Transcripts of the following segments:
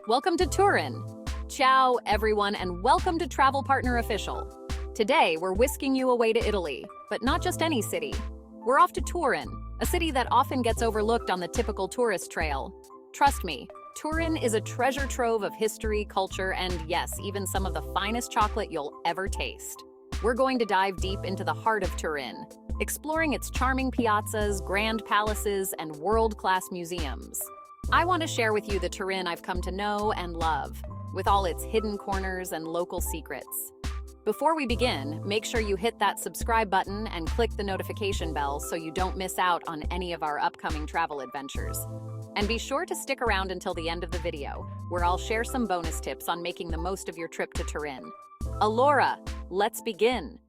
Welcome to Turin. Ciao, everyone, and welcome to Travel Partner Official. Today, we're whisking you away to Italy, but not just any city. We're off to Turin, a city that often gets overlooked on the typical tourist trail. Trust me, Turin is a treasure trove of history, culture, and yes, even some of the finest chocolate you'll ever taste. We're going to dive deep into the heart of Turin, exploring its charming piazzas, grand palaces, and world-class museums. I want to share with you the Turin I've come to know and love, with all its hidden corners and local secrets. Before we begin, make sure you hit that subscribe button and click the notification bell so you don't miss out on any of our upcoming travel adventures. And be sure to stick around until the end of the video, where I'll share some bonus tips on making the most of your trip to Turin. Allora, let's begin!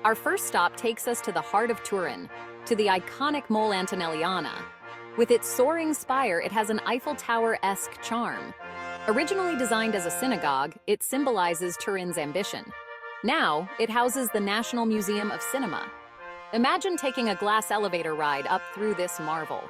Our first stop takes us to the heart of Turin, to the iconic Mole Antonelliana. With its soaring spire, it has an Eiffel Tower-esque charm. Originally designed as a synagogue, it symbolizes Turin's ambition. Now, it houses the National Museum of Cinema. Imagine taking a glass elevator ride up through this marvel.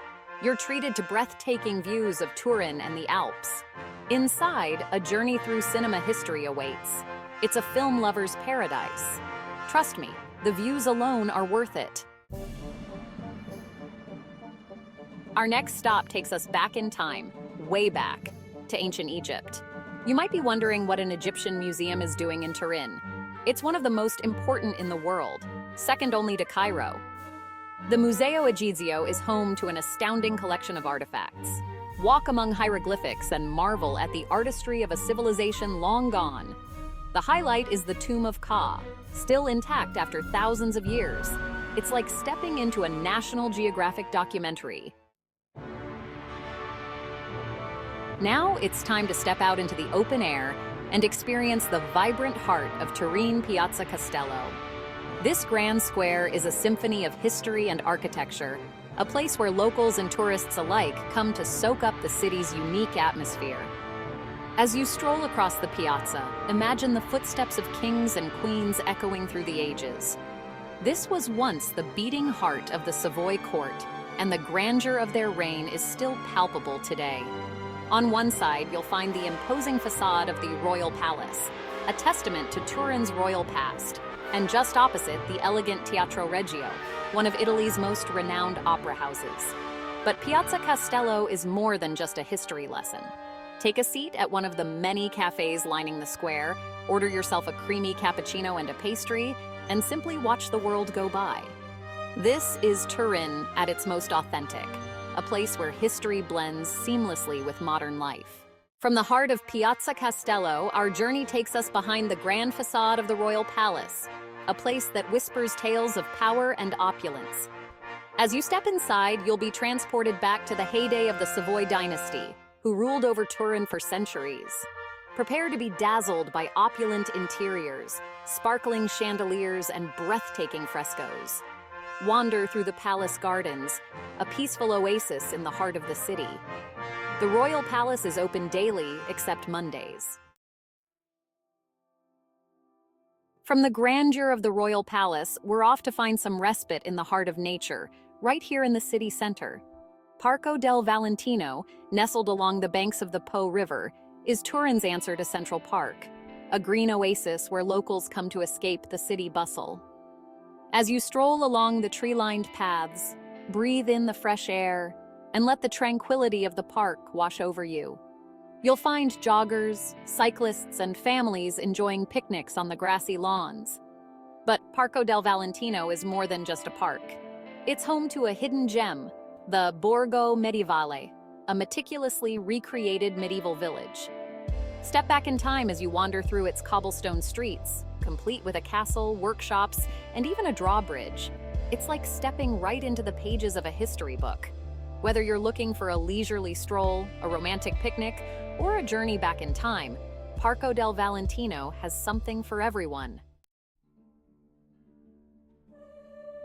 You're treated to breathtaking views of Turin and the Alps. Inside, a journey through cinema history awaits. It's a film lover's paradise. Trust me, the views alone are worth it. Our next stop takes us back in time, way back, to ancient Egypt. You might be wondering what an Egyptian museum is doing in Turin. It's one of the most important in the world, second only to Cairo. The Museo Egizio is home to an astounding collection of artifacts. Walk among hieroglyphics and marvel at the artistry of a civilization long gone. The highlight is the Tomb of Ka, still intact after thousands of years. It's like stepping into a National Geographic documentary. Now it's time to step out into the open air and experience the vibrant heart of Turin Piazza Castello. This grand square is a symphony of history and architecture, a place where locals and tourists alike come to soak up the city's unique atmosphere. As you stroll across the piazza, imagine the footsteps of kings and queens echoing through the ages. This was once the beating heart of the Savoy court, and the grandeur of their reign is still palpable today. On one side, you'll find the imposing facade of the Royal Palace, a testament to Turin's royal past, and just opposite, the elegant Teatro Regio, one of Italy's most renowned opera houses. But Piazza Castello is more than just a history lesson. Take a seat at one of the many cafes lining the square, order yourself a creamy cappuccino and a pastry, and simply watch the world go by. This is Turin at its most authentic, a place where history blends seamlessly with modern life. From the heart of Piazza Castello, our journey takes us behind the grand facade of the Royal Palace, a place that whispers tales of power and opulence. As you step inside, you'll be transported back to the heyday of the Savoy dynasty, who ruled over Turin for centuries. Prepare to be dazzled by opulent interiors, sparkling chandeliers, and breathtaking frescoes. Wander through the palace gardens, a peaceful oasis in the heart of the city. The Royal Palace is open daily except Mondays. From the grandeur of the Royal Palace, we're off to find some respite in the heart of nature, right here in the city center. Parco del Valentino, nestled along the banks of the Po River, is Turin's answer to Central Park, a green oasis where locals come to escape the city bustle. As you stroll along the tree-lined paths, breathe in the fresh air, and let the tranquility of the park wash over you. You'll find joggers, cyclists, and families enjoying picnics on the grassy lawns. But Parco del Valentino is more than just a park. It's home to a hidden gem, the Borgo Medievale, a meticulously recreated medieval village. Step back in time as you wander through its cobblestone streets, complete with a castle, workshops, and even a drawbridge. It's like stepping right into the pages of a history book. Whether you're looking for a leisurely stroll, a romantic picnic, or a journey back in time, Parco del Valentino has something for everyone.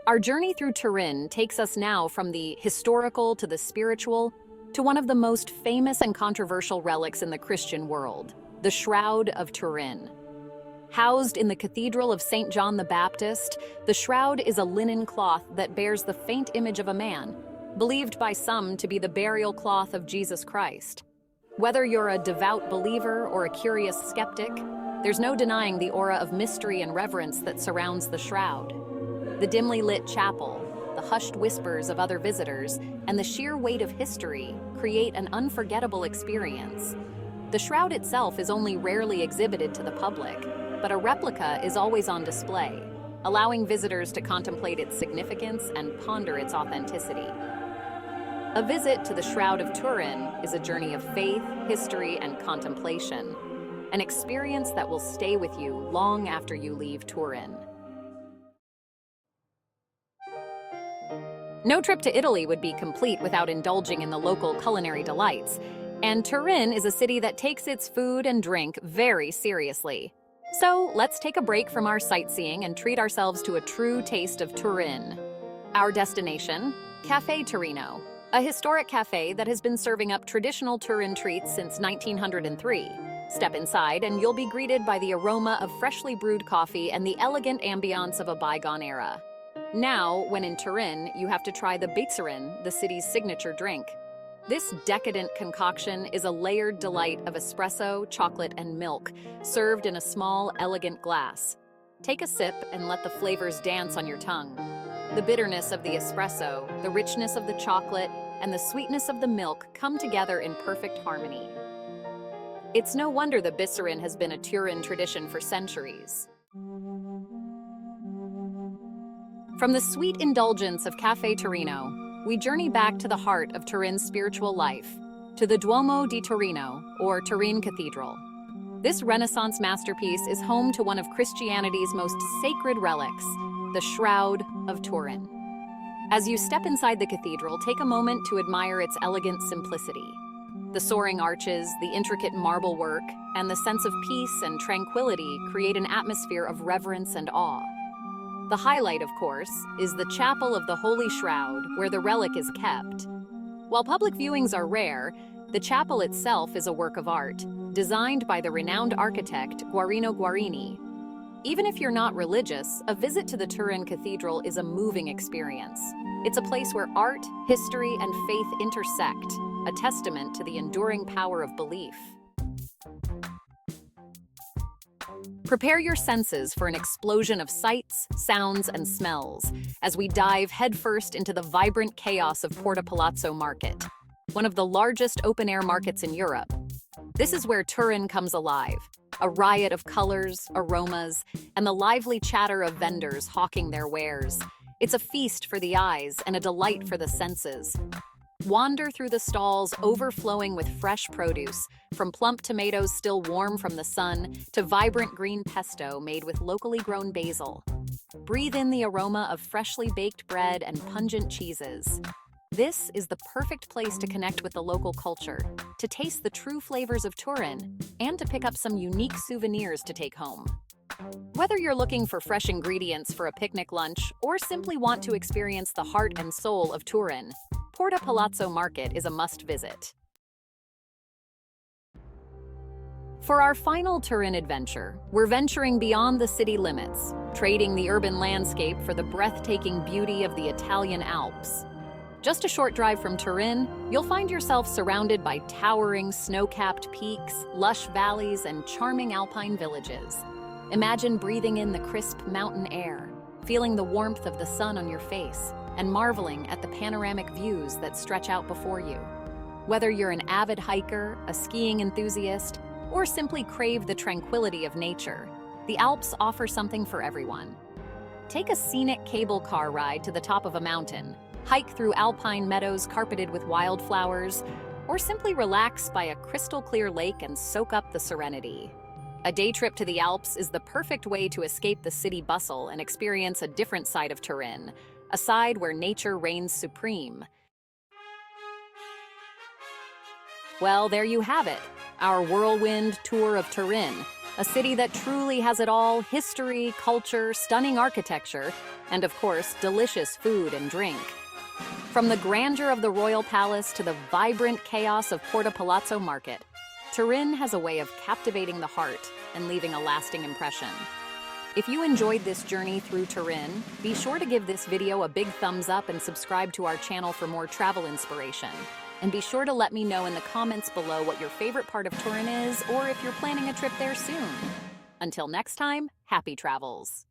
Our journey through Turin takes us now from the historical to the spiritual, to one of the most famous and controversial relics in the Christian world, the Shroud of Turin. Housed in the Cathedral of St. John the Baptist, the shroud is a linen cloth that bears the faint image of a man, believed by some to be the burial cloth of Jesus Christ. Whether you're a devout believer or a curious skeptic, there's no denying the aura of mystery and reverence that surrounds the shroud. The dimly lit chapel, the hushed whispers of other visitors, and the sheer weight of history create an unforgettable experience. The shroud itself is only rarely exhibited to the public, but a replica is always on display, allowing visitors to contemplate its significance and ponder its authenticity. A visit to the Shroud of Turin is a journey of faith, history, and contemplation, an experience that will stay with you long after you leave Turin. No trip to Italy would be complete without indulging in the local culinary delights, and Turin is a city that takes its food and drink very seriously. So let's take a break from our sightseeing and treat ourselves to a true taste of Turin. Our destination, Caffè Torino, a historic cafe that has been serving up traditional Turin treats since 1903. Step inside and you'll be greeted by the aroma of freshly brewed coffee and the elegant ambiance of a bygone era. Now, when in Turin, you have to try the Bicerin, the city's signature drink. This decadent concoction is a layered delight of espresso, chocolate, and milk, served in a small, elegant glass. Take a sip and let the flavors dance on your tongue. The bitterness of the espresso, the richness of the chocolate, and the sweetness of the milk come together in perfect harmony. It's no wonder the Bicerin has been a Turin tradition for centuries. From the sweet indulgence of Caffè Torino, we journey back to the heart of Turin's spiritual life, to the Duomo di Torino, or Turin Cathedral. This Renaissance masterpiece is home to one of Christianity's most sacred relics, the Shroud of Turin. As you step inside the cathedral, take a moment to admire its elegant simplicity. The soaring arches, the intricate marble work, and the sense of peace and tranquility create an atmosphere of reverence and awe. The highlight, of course, is the Chapel of the Holy Shroud, where the relic is kept. While public viewings are rare, the chapel itself is a work of art, designed by the renowned architect Guarino Guarini. Even if you're not religious, a visit to the Turin Cathedral is a moving experience. It's a place where art, history, and faith intersect, a testament to the enduring power of belief. Prepare your senses for an explosion of sights, sounds, and smells as we dive headfirst into the vibrant chaos of Palazzo Market, one of the largest open-air markets in Europe. This is where Turin comes alive, a riot of colors, aromas, and the lively chatter of vendors hawking their wares. It's a feast for the eyes and a delight for the senses. Wander through the stalls overflowing with fresh produce, from plump tomatoes still warm from the sun to vibrant green pesto made with locally grown basil. Breathe in the aroma of freshly baked bread and pungent cheeses. This is the perfect place to connect with the local culture, to taste the true flavors of Turin, and to pick up some unique souvenirs to take home. Whether you're looking for fresh ingredients for a picnic lunch or simply want to experience the heart and soul of Turin, Palazzo Market is a must-visit. For our final Turin adventure, we're venturing beyond the city limits, trading the urban landscape for the breathtaking beauty of the Italian Alps. Just a short drive from Turin, you'll find yourself surrounded by towering, snow-capped peaks, lush valleys, and charming alpine villages. Imagine breathing in the crisp mountain air, feeling the warmth of the sun on your face, and marveling at the panoramic views that stretch out before you. Whether you're an avid hiker, a skiing enthusiast, or simply crave the tranquility of nature, the Alps offer something for everyone. Take a scenic cable car ride to the top of a mountain, hike through alpine meadows carpeted with wildflowers, or simply relax by a crystal-clear lake and soak up the serenity. A day trip to the Alps is the perfect way to escape the city bustle and experience a different side of Turin, a side where nature reigns supreme. Well, there you have it, our whirlwind tour of Turin, a city that truly has it all: history, culture, stunning architecture, and of course, delicious food and drink. From the grandeur of the royal palace to the vibrant chaos of Palazzo Market, Turin has a way of captivating the heart and leaving a lasting impression. If you enjoyed this journey through Turin, be sure to give this video a big thumbs up and subscribe to our channel for more travel inspiration. And be sure to let me know in the comments below what your favorite part of Turin is, or if you're planning a trip there soon. Until next time, happy travels!